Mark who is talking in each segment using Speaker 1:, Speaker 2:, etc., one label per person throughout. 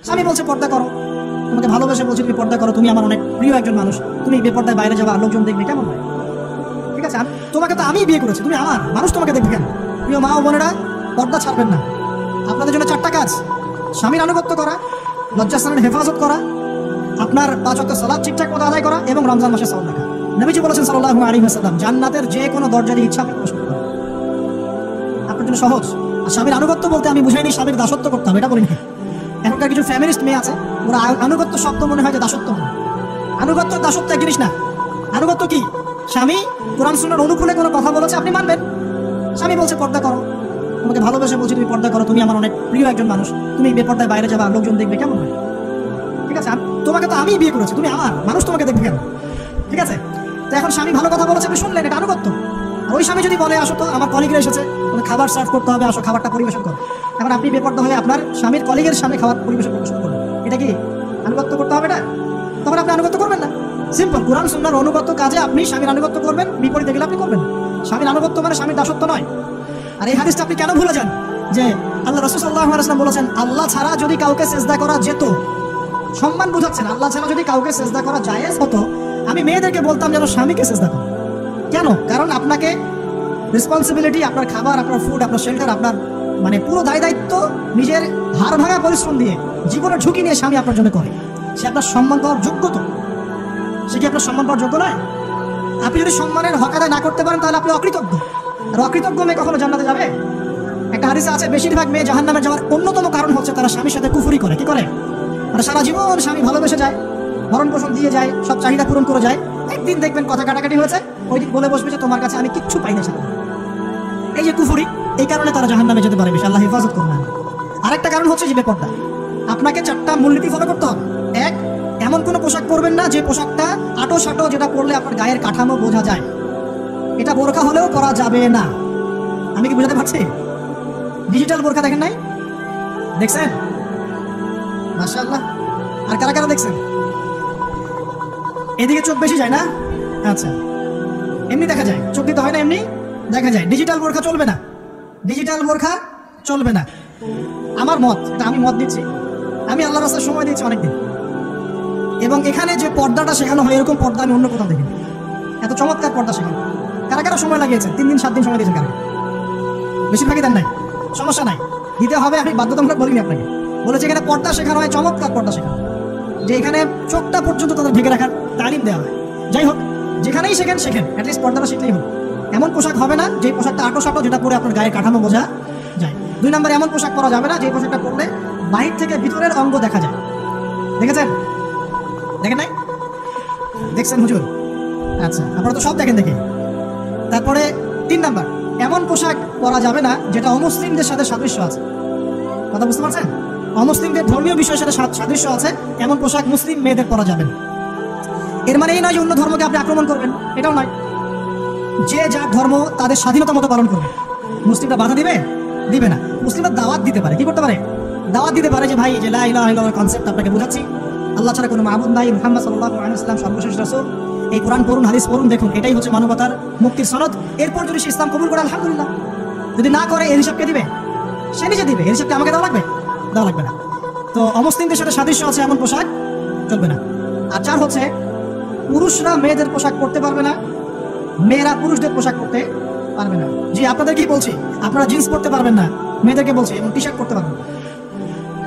Speaker 1: স্বামী বলছে পর্দা করো, তোমাকে ভালোবেসে বলছে তুমি পর্দা করো, তুমি আমার অনেক প্রিয় একজন মানুষ, তুমি বেপর্দায় বাইরে যাবা, লোকজন দেখবে, কেমন হয়? ঠিক আছে, তোমাকে তো আমি বিয়ে করেছি, তুমি আমার মানুষ, তোমাকে দেখবে কেন? প্রিয় মা ও বোনেরা, পর্দা ছাড়বেন না। আপনাদের জন্য 4টা কাজ: স্বামীর আনুগত্য করা, লজ্জাস্থানের হেফাজত করা, আপনার 5 ওয়াক্ত সালাত ঠিকঠাক মতো আদায় করা এবং রমজান মাসে সাওম রাখা। নবীজি বলেছেন সাল্লাল্লাহু আলাইহি ওয়াসাল্লাম, জান্নাতের যে কোনো দরজা দিয়ে ইচ্ছা আপনি প্রবেশ করতে পারেন। আপনার জন্য সহজ। আর স্বামীর আনুগত্য বলতে আমি বুঝাইনি স্বামীর দাসত্ব করতে হবে, এটা বলিনি। এখনকার কিছু ফ্যামিলিস্ট মেয়ে আছে, ওরা আনুগত্য শব্দ মনে হয় যে দাসত্ব মনে হয়। আনুগত্য দাসত্ব এক জিনিস না। আনুগত্য কি? স্বামী কোরআন সুন্নাহর অনুকূলে কোনো কথা বলেছে, আপনি মানবেন। স্বামী বলছে পর্দা করো, তোমাকে ভালোবেসে বলছি তুমি পর্দা করো, তুমি আমার অনেক প্রিয় একজন মানুষ, তুমি বেপর্দায় বাইরে যাবা, লোকজন দেখবে, কেমন হয়? ঠিক আছে, তোমাকে তো আমি বিয়ে করেছি, তুমি আমার মানুষ, তোমাকে দেখবে কেন? ঠিক আছে, তো এখন স্বামী ভালো কথা বলেছে, আপনি শুনলেন, এটা আনুগত্য। আর ওই স্বামী যদি বলে আসো তো আমার কলিগরা এসেছে, খাবার সার্ভ করতে হবে, আসো খাবারটা পরিবেশন করো, এখন আপনি বেপর্দা হয়ে আপনার স্বামীর কলিগের সামনে খাবার পরিবেশন করবেন, এটা কি আনুগত্য করতে হবে? না, তখন আপনি আনুগত্য করবেন না। সিম্পল, কোরআন সুন্নাহর অনুগত্য কাজে আপনি স্বামীর আনুগত্য করবেন, বিপরীতে গেলে আপনি করবেন না। স্বামীর আনুগত্য মানে স্বামীর দাসত্ব নয়। আর এই হাদিসটা আপনি কেন ভুলে যান যে আল্লাহ রাসূল সাল্লাল্লাহু আলাইহি ওয়াসাল্লাম বলেছেন, আল্লাহ ছাড়া যদি কাউকে সিজদা করা যেত, সম্মান বুঝাচ্ছেন, আল্লাহ ছাড়া যদি কাউকে সিজদা করা জায়েজ হতো, আমি মেয়েদেরকে বলতাম যেন স্বামীকে সিজদা করো। কেন? কারণ আপনাকে রেসপন্সিবিলিটি, আপনার খাবার, আপনার ফুড, আপনার শেল্টার, আপনার মানে পুরো দায় দায়িত্ব নিজের হাড় ভাঙা পরিশ্রম দিয়ে, জীবনের ঝুঁকি নিয়ে স্বামী আপনার জন্য করে। সে আপনার সম্মান পাওয়ার যোগ্য তো? সে কি আপনার সম্মান পাওয়ার যোগ্য নয়? আপনি যদি সম্মানের হক আদায় না করতে পারেন তাহলে আপনি অকৃতজ্ঞ। আর অকৃতজ্ঞ মেয়ে কখনো জান্নাতে যাবে? একটা হাদিসে আছে, বেশিরভাগ মেয়ে জাহান্নামে যাওয়ার অন্যতম কারণ হচ্ছে তারা স্বামীর সাথে কুফরি করে। কি করে? মানে সারা জীবন স্বামী ভালোবেসে যায়, ভরণ পোষণ দিয়ে যায়, সব চাহিদা পূরণ করে যায়, একদিন দেখবেন কথা কাটাকাটি হয়েছে, ওই দিন বলে বসবে যে তোমার কাছে আমি কিচ্ছু পাই না। এই যে কুফরি, এই কারণে তারা জাহান্নামে যেতে পারে, বেশি আল্লাহ হেফাজত করবে না। আরেকটা কারণ হচ্ছে যে বেপর্দা। আপনাকে 4টা মূলনীতি ফলো করতে হবে। 1, এমন কোনো পোশাক পরবেন না যে পোশাকটা আটো সাটো, যেটা পরলে আপনার গায়ের কাঠামো বোঝা যায়। এটা বোরখা হলেও পরা যাবে না। আমি কি বুঝাতে পারছি? ডিজিটাল বোরখা দেখেন নাই? দেখছেন? মাশাআল্লাহ। আর কারা কারা দেখছেন? এদিকে চোখ বেশি যায় না? আচ্ছা, এমনি দেখা যায়, চোখ দিতে হয় না, এমনি দেখা যায়। ডিজিটাল বোরখা চলবে না, ডিজিটাল বোরখা চলবে না। আমার মত, এটা আমি মত দিচ্ছি, আমি আল্লাহর রাস্তায় সময় দিয়েছি অনেকদিন, এবং এখানে যে পর্দাটা শেখানো হয় এরকম পর্দা আমি অন্য কোথাও দেখিনি। এত চমৎকার পর্দা শেখানো। কারা কারা সময় লাগিয়েছেন? 3 দিন 7 দিন সময় দিয়েছেন কারা? বেশিরভাগই দেন নাই, সমস্যা নাই, দিতে হবে। আমি বাধ্যতামূলক বলিনি আপনাকে, বলেছি এখানে পর্দা শেখানো হয়, চমৎকার পর্দা শেখানো, যে এখানে চোখটা পর্যন্ত তাদের ঢেকে রাখার তালিম দেওয়া হয়। যাই হোক, যেখানেই শেখেন অ্যাটলিস্ট পর্দাটা শিখলেই হোক। এমন পোশাক হবে না যে পোশাকটা আটো সাটো, যেটা পরে আপনার গায়ের কাঠামো বোঝা যায়। 2 নম্বর, এমন পোশাক পরা যাবে না যে পোশাকটা পরলে বাহির থেকে ভিতরের অঙ্গ দেখা যায়। দেখেছেন? দেখেন নাই? দেখছেন হুজুর? আচ্ছা, আপনারা তো সব দেখেন দেখে। তারপরে 3 নম্বর, এমন পোশাক পরা যাবে না যেটা অমুসলিমদের সাথে সাদৃশ্য আছে। কথা বুঝতে পারছেন? অমুসলিমদের ধর্মীয় বিষয়ের সাথে সাদৃশ্য আছে এমন পোশাক মুসলিম মেয়েদের পরা যাবে না। এর মানে এই নয় যে অন্য ধর্মকে আপনি আক্রমণ করবেন, এটাও নয়। যে যার ধর্ম তাদের স্বাধীনতা মতো পালন করবে। মুসলিমরা বাধা দিবে? দিবে না। মুসলিমরা দাওয়াত দিতে পারে। কি করতে পারে? দাওয়াত দিতে পারে যে ভাই, যে লা ইলাহা ইল্লাল্লাহর কনসেপ্ট আপনাকে বোঝাচ্ছি, আল্লাহ ছাড়া কোনো মাবুদ নাই, মুহাম্মদ সাল্লাল্লাহু আলাইহি ওয়াসাল্লাম সর্বশেষ রাসূল, এই কোরআন পড়ুন, হাদিস পড়ুন, দেখুন এটাই হচ্ছে মানবতার মুক্তির সনদ। এরপর যদি সে ইসলাম কবুল করে আলহামদুলিল্লাহ, যদি না করে এর হিসাবকে দিবে, সে নিজে দিবে, এর হিসাবকে আমাকে দেওয়া লাগবে না। তো অমুসলিমদের সাথে সাদৃশ্য আছে এমন পোশাক চলবে না। আর 4 হচ্ছে, পুরুষরা মেয়েদের পোশাক পরতে পারবে না, মেয়েরা পুরুষদের পোশাক পরতে পারবে না। জি, আপনাদের কি বলছি, আপনারা জিন্স পরতে পারবেন না, মেয়েদেরকে বলছি, এবং টি শার্ট পরতে পারবেন না।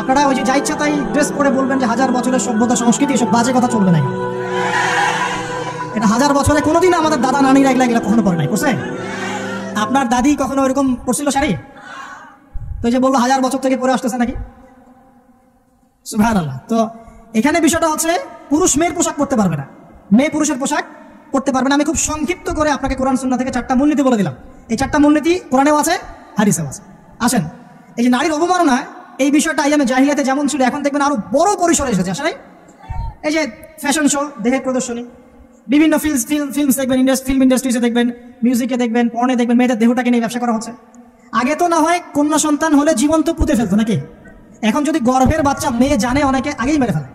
Speaker 1: আপনারা ওই যে যা ইচ্ছা তাই ড্রেস পরে বলবেন যে 1000 বছরের সভ্যতা সংস্কৃতি, এসব বাজে কথা চলবে না। এটা 1000 বছরে কোনোদিন আমাদের দাদা নানিরা এগুলা কখনো পরে নাই, বুঝছেন? আপনার দাদি কখনো এরকম পরছিল শাড়ি? তো যে বললো 1000 বছর থেকে পরে আসতেছে নাকি? সুবহানাল্লাহ। তো এখানে বিষয়টা হচ্ছে, পুরুষ মেয়ের পোশাক পরতে পারবে না, মেয়ে পুরুষের পোশাক পরতে পারবে না। আমি খুব সংক্ষিপ্ত করে আপনাকে কোরআন সুন্নাহ থেকে 4টা মূলনীতি বলে দিলাম। এই 4টা মূলনীতি কোরআনেও আছে, হাদিসেও আছে। আসেন, এই যে নারীর অবমাননা, এই বিষয়টা আইয়ামে জাহিলিয়াতে যেমন ছিল, এখন দেখবেন আরো বড় পরিসরে এসেছে। আসলে এই যে ফ্যাশন শো, দেহের প্রদর্শনী, বিভিন্ন ফিল্মস দেখবেন, ফিল্ম ইন্ডাস্ট্রিজে দেখবেন, মিউজিকে দেখবেন, পর্নে দেখবেন, মেয়েদের দেহটাকে নিয়ে ব্যবসা করা হচ্ছে। আগে তো না হয় কন্যা সন্তান হলে জীবন্ত পুঁতে ফেলতো নাকি? এখন যদি গর্ভের বাচ্চা মেয়ে জানে, অনেকে আগেই মেরে ফেলে।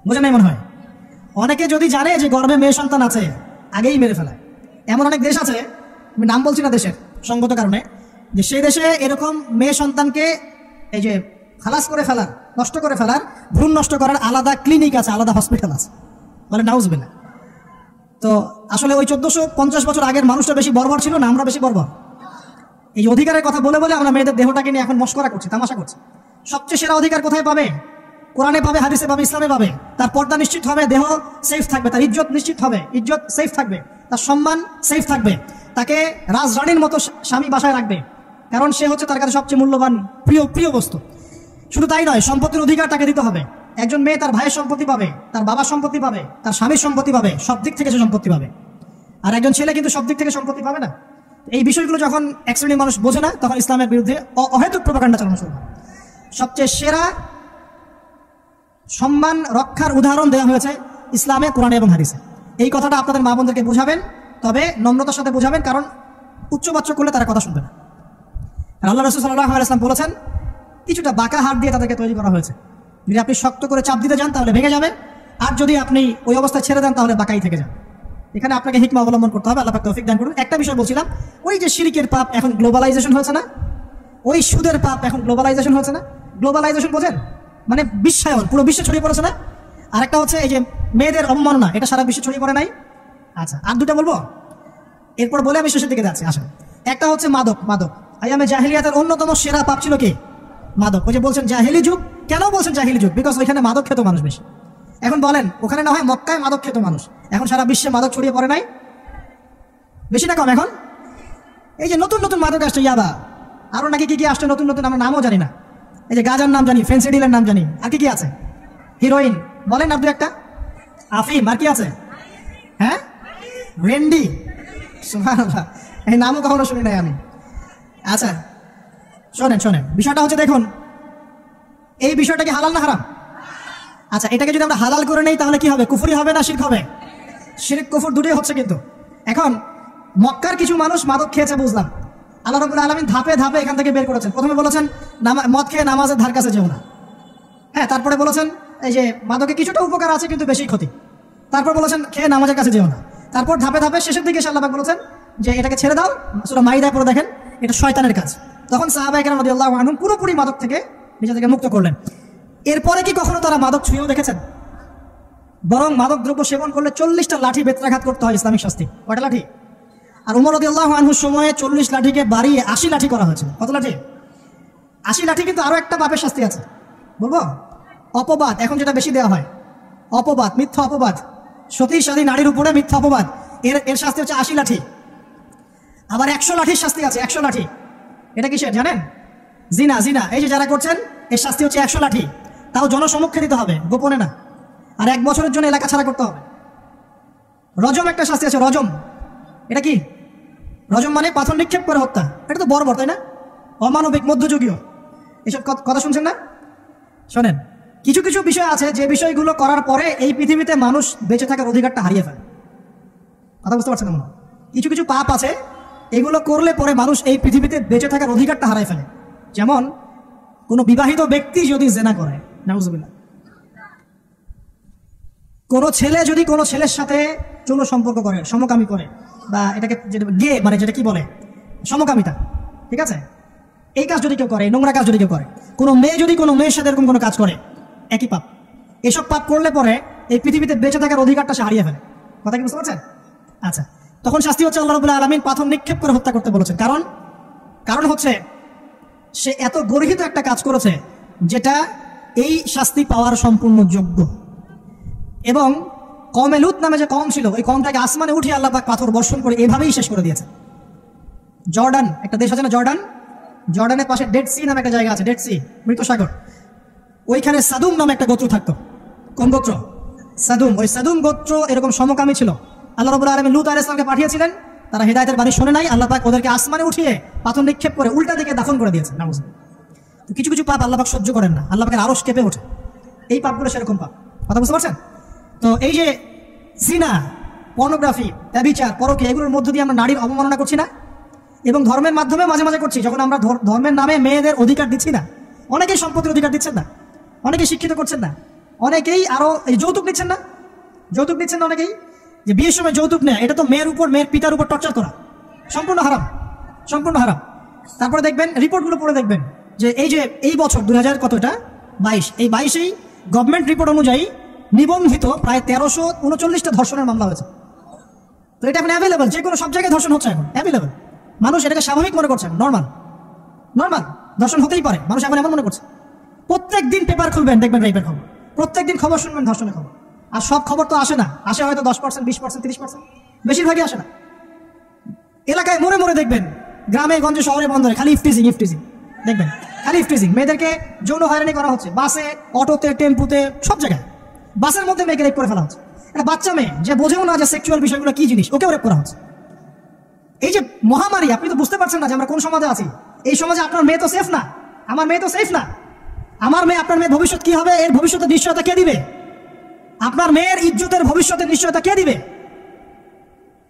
Speaker 1: বুঝে নাই মনে হয়? অনেকে যদি জানে যে গর্ভে মেয়ে সন্তান আছে, আগেই মেরে ফেলে। এমন অনেক দেশ আছে, আমি নাম বলছি না দেশের সঙ্গত কারণে, যে সেই দেশে এরকম মেয়ে সন্তানকে এই যে খালাস করে ফেলার, নষ্ট করে ফেলার, ভ্রূণ নষ্ট করার আলাদা ক্লিনিক আছে, আলাদা হসপিটাল আছে, বলে নাউজুবিল্লাহ। তো আসলে ওই 1450 বছর আগের মানুষটা বেশি বর্বর ছিল না আমরা বেশি বর্বর? এই অধিকারের কথা বলে বলে আমরা মেয়েদের দেহটাকে নিয়ে এখন মস্করা করছি, তামাশা করছি। সবচেয়ে সেরা অধিকার কোথায় পাবে? কোরআনে পাবে, হাদিসে পাবে, ইসলামে পাবে। তার পর্দা নিশ্চিত হবে, দেহ সেফ থাকবে, তার ইজ্জত নিশ্চিত হবে, ইজ্জত সেফ থাকবে, তার সম্মান সেফ থাকবে, তাকে রাজরানীর মতো স্বামী বাসায় রাখবে, কারণ সে হচ্ছে তার কাছে সবচেয়ে মূল্যবান প্রিয় বস্তু। শুধু তাই নয়, সম্পত্তির অধিকার তাকে দিতে হবে। একজন মেয়ে তার ভাইয়ের সম্পত্তি পাবে, তার বাবার সম্পত্তি পাবে, তার স্বামীর সম্পত্তি পাবে, সব দিক থেকে সে সম্পত্তি পাবে। আর একজন ছেলে কিন্তু সব দিক থেকে সম্পত্তি পাবে না। এই বিষয়গুলো যখন এক শ্রেণীর মানুষ বোঝে না, তখন ইসলামের বিরুদ্ধে অহেতুক প্রপাগান্ডা চালানো শুরু হয়। সবচেয়ে সেরা সম্মান রক্ষার উদাহরণ দেওয়া হয়েছে ইসলামে, কোরআনে এবং হাদিসে। এই কথাটা আপনাদের মা বোনদেরকে বোঝাবেন, তবে নম্রতার সাথে বোঝাবেন, কারণ উচ্চবাচ্য করলে তারা কথা শুনবে না। আর আল্লাহ রাসূল সাল্লাল্লাহু আলাইহি ওয়াসাল্লাম বলেছেন, কিছুটা বাঁকা হাত দিয়ে তাদেরকে তৈরি করা হয়েছে। যদি আপনি শক্ত করে চাপ দিতে যান তাহলে ভেঙে যাবে, আর যদি আপনি ওই অবস্থায় ছেড়ে দেন তাহলে বাঁকাই থেকে যাবে। এখানে আপনাকে হিকমা অবলম্বন করতে হবে। আল্লাহ পাক তৌফিক দান করুন। একটা বিষয় বলছিলাম, ওই যে শিরকের পাপ এখন গ্লোবালাইজেশন হয়েছে না, ওই সুদের পাপ এখন গ্লোবালাইজেশন হয়েছে না। গ্লোবালাইজেশন বোঝেন? মানে বিশ্বায়ন, পুরো বিশ্বে ছড়িয়ে পড়েছে না। আরেকটা হচ্ছে এই যে মেয়েদের অবমাননা, এটা সারা বিশ্বে ছড়িয়ে পড়ে নাই? আচ্ছা, আর দুটা বলবো, এরপর বলে আমি শেষের দিকে যাচ্ছি। আসেন, একটা হচ্ছে মাদক। আইয়ামে জাহিলিয়াতের অন্যতম সেরা পাপ ছিল কি? মাদক। ওই যে বলছেন জাহিলি যুগ, কেন বলছেন জাহিলি যুগ? বিকজ ওইখানে মাদক খেত মানুষ বেশি। এখন বলেন, ওখানে না হয় মক্কায় মাদক খেত মানুষ, এখন সারা বিশ্বে মাদক ছড়িয়ে পড়ে নাই? বেশি না কম? এখন এই যে নতুন নতুন মাদক আসছে, ইয়াবা, আরো নাকি কি কি আসছে নতুন নতুন, আমরা নামও জানি না। এই যে গাজার নাম জানি, ফেন্সিডিলের নাম জানি, আর কি কি আছে? হিরোইন বলেন আর দু একটা, আফিম, আর কি আছে? হ্যাঁ, রেন্ডি, সুবহানাল্লাহ, এই নামও কখনো শুনি নাই আমি। আচ্ছা শোনেন, বিষয়টা হচ্ছে, দেখুন, এই বিষয়টা কি হালাল না হারাম? আচ্ছা, এটাকে যদি আমরা হালাল করে নেই তাহলে কি হবে? কুফরি হবে না শিরক হবে? শিরক কুফর দুটোই হচ্ছে। কিন্তু এখন মক্কার কিছু মানুষ মাদক খেয়েছে, বুঝলাম, আল্লাহ রাব্বুল আলামিন ধাপে ধাপে এখান থেকে বের করেছেন। প্রথমে বলেছেন মদ খেয়ে নামাজের ধার কাছে যেও না। হ্যাঁ, তারপরে বলেছেন এই যে মাদকে কিছুটা উপকার আছে কিন্তু বেশি ক্ষতি। তারপর বলেছেন খেয়ে নামাজের কাছে যেও না। তারপর ধাপে ধাপে শেষের দিকে আল্লাহ পাক বলেছেন যে এটাকে ছেড়ে দাও। সূরা মাইদায় পড়ে দেখেন, এটা শয়তানের কাজ। তখন সাহাবায়ে কেরাম রাদিয়াল্লাহু আনহুম পুরোপুরি মাদক থেকে নিজেদেরকে মুক্ত করলেন। এরপরে কি কখনো তারা মাদক ছুঁয়েও দেখেছেন? বরং মাদক দ্রব্য সেবন করলে 40টা লাঠি বেত্রাঘাত করতে হয়, ইসলামিক শাস্তি। কয়টা লাঠি? আর উমর রাদিয়াল্লাহু আনহুর সময়ে 40 লাঠিকে বাড়িয়ে 80 লাঠি করা হয়েছে। কত লাঠি? 80 লাঠি। কিন্তু আরো একটা পাপের শাস্তি আছে, বলবো? অপবাদ। এখন যেটা বেশি দেওয়া হয়, অপবাদ, মিথ্যা অপবাদ, সতী নারীর উপরে মিথ্যা অপবাদ, এর শাস্তি হচ্ছে 80 লাঠি। আবার 100 লাঠির শাস্তি আছে, 100 লাঠি। এটা কিসের জানেন? জিনা। এই যে যারা করছেন, এর শাস্তি হচ্ছে 100 লাঠি। তাও জনসমক্ষে দিতে হবে, গোপনে না। আর 1 বছরের জন্য এলাকা ছাড়া করতে হবে। রজম একটা শাস্তি আছে, রজম। এটা কি? রজম মানে পাথর নিক্ষেপ করে হত্যা। এটা তো বর্বর, তাই না? অমানবিক, মধ্যযুগীয়। এসব কথা শুনছেন না? শোনেন, কিছু কিছু বিষয় আছে যে বিষয়গুলো করার পরে এই পৃথিবীতে মানুষ বেঁচে থাকার অধিকারটা হারিয়ে ফেলে। কথা বুঝতে পারছেন না? কিছু কিছু পাপ আছে, এগুলো করলে পরে মানুষ এই পৃথিবীতে বেঁচে থাকার অধিকারটা হারিয়ে ফেলে। যেমন কোনো বিবাহিত ব্যক্তি যদি জেনা করে, নাউজুবিল্লাহ, কোনো ছেলে যদি কোনো ছেলের সাথে যৌন সম্পর্ক করে, সমকামী করে, বা এটাকে গে মানে যেটা কি বলে, সমকামিতা, ঠিক আছে, এই কাজ যদি কেউ করে, নোংরা কাজ যদি কেউ করে, কোনো মেয়ে যদি কোনো মেয়ের সাথে এরকম কোনো কাজ করে, একই পাপ। এসব পাপ করলে পরে এই পৃথিবীতে বেঁচে থাকার অধিকারটা সে হারিয়ে ফেলে। কথা কি বুঝতে পারছেন? আচ্ছা, তখন শাস্তি হচ্ছে আল্লাহ রাব্বুল আলামিন পাথর নিক্ষেপ করে হত্যা করতে বলেছেন। কারণ হচ্ছে সে এত গর্হিত একটা কাজ করেছে যেটা এই শাস্তি পাওয়ার সম্পূর্ণ যোগ্য। এবং কওমে লূত নামে যে কওম ছিল, ওই কওমটাকে আসমানে উঠিয়ে আল্লাহ পাক পাথর বর্ষণ করে এভাবেই শেষ করে দিয়েছে। জর্ডান একটা দেশ আছে না, জর্ডানের পাশে ডেড সি নামে একটা জায়গা আছে, ডেড সি, মৃত সাগর। ওইখানে সাদুম নামে একটা গোত্র থাকতো। কোন গোত্র? সাদুম। ওই সাদুম গোত্র এরকম সমকামী ছিল। আল্লাহ রাব্বুল আলামিন লূত আলাইহিস সালামকে পাঠিয়েছিলেন, তারা হিদায়াতের বাণী শুনে নাই। আল্লাহ পাক ওদেরকে আসমানে উঠিয়ে পাথর নিক্ষেপ করে উল্টা দিকে দাফন করে দিয়েছে। তো কিছু কিছু পাপ আল্লাহ পাক সহ্য করেন না, আল্লাহ পাকের আরশ কেঁপে ওঠে। এই পাপগুলো সেরকম পাপ। কথা বুঝতে পারছেন? তো এই যে জিনা, পর্নোগ্রাফি, ব্যভিচার, পরকীয়া, এগুলোর মধ্য দিয়ে আমরা নারীর অবমাননা করছি না? এবং ধর্মের মাধ্যমে মাঝে মাঝে করছি, যখন আমরা ধর্মের নামে মেয়েদের অধিকার দিচ্ছি না। অনেকেই সম্পত্তির অধিকার দিচ্ছেন না, অনেকেই শিক্ষিত করছেন না, অনেকেই আরো যৌতুক নিচ্ছেন না, অনেকেই যে বিয়ের সময় যৌতুক নেয়, এটা তো মেয়ের পিতার উপর টর্চার করা, সম্পূর্ণ হারাম। তারপরে দেখবেন রিপোর্টগুলো পড়ে দেখবেন যে এই বছর 2000 কত এটা 22, এই 22-এই গভর্নমেন্ট রিপোর্ট অনুযায়ী নিবন্ধিত প্রায় 1339টা ধর্ষণের মামলা হয়েছে। তো এটা এখন অ্যাভেলেবল, যে কোনো সব জায়গায় ধর্ষণ হচ্ছে এখন অ্যাভেলেবল। মানুষ এটাকে স্বাভাবিক মনে করছে, নর্মাল ধর্ষণ হতেই পারে, মানুষ এখন এমন মনে করছে। প্রত্যেক দিন পেপার খুলবেন দেখবেন রেপের খবর, প্রত্যেক দিন খবর শুনবেন ধর্ষণের খবর। আর সব খবর তো আসে না, আসে হয়তো 10%, 20%, 30%, বেশিরভাগই আসে না। এলাকায় মোড়ে মোড়ে দেখবেন, গ্রামে গঞ্জে শহরে বন্দরে খালি ইফটিজিং দেখবেন, খালি ইফটিজিং। মেয়েদেরকে যৌন হয়রানি করা হচ্ছে, বাসে, অটোতে, টেম্পুতে, সব জায়গায়। বাসের মধ্যে মেয়েকে রেপ করে ফেলা হচ্ছে। একটা বাচ্চা মেয়ে যে বোঝেও না যে সেক্সুয়াল বিষয়গুলো কি জিনিস, ওকেও রেপ করা হচ্ছে। এই যে মহামারী, আপনি তো বুঝতে পারছেন না যে আমরা কোন সমাজে আছি। এই সমাজে আপনার মেয়ে তো সেফ না, আমার মেয়ে তো সেফ না। আমার মেয়ে, আপনার মেয়ের ভবিষ্যৎ কি হবে, এর ভবিষ্যতের নিশ্চয়তা কে দিবে? আপনার মেয়ের ইজ্জতের ভবিষ্যতের নিশ্চয়তা কে দিবে?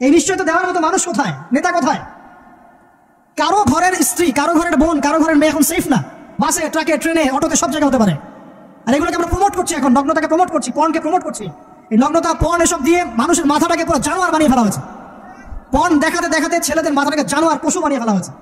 Speaker 1: এই নিশ্চয়তা দেওয়ার মতো মানুষ কোথায়, নেতা কোথায়? কারো ঘরের স্ত্রী, কারো ঘরের বোন, কারো ঘরের মেয়ে এখন সেফ না। বাসে, ট্রাকে, ট্রেনে, অটোতে, সব জায়গায় হতে পারে। আর এগুলোকে আমরা প্রমোট করছি, এখন নগ্নতাকে প্রমোট করছি, পর্নকে প্রমোট করছি। এই নগ্নতা, পর্ন, এসব দিয়ে মানুষের মাথাটাকে পুরো জানোয়ার বানিয়ে ফেলা হয়েছে। পর্ন দেখাতে দেখাতে ছেলেদের মাথাটাকে জানোয়ার, পশু বানিয়ে ফেলা হয়েছে।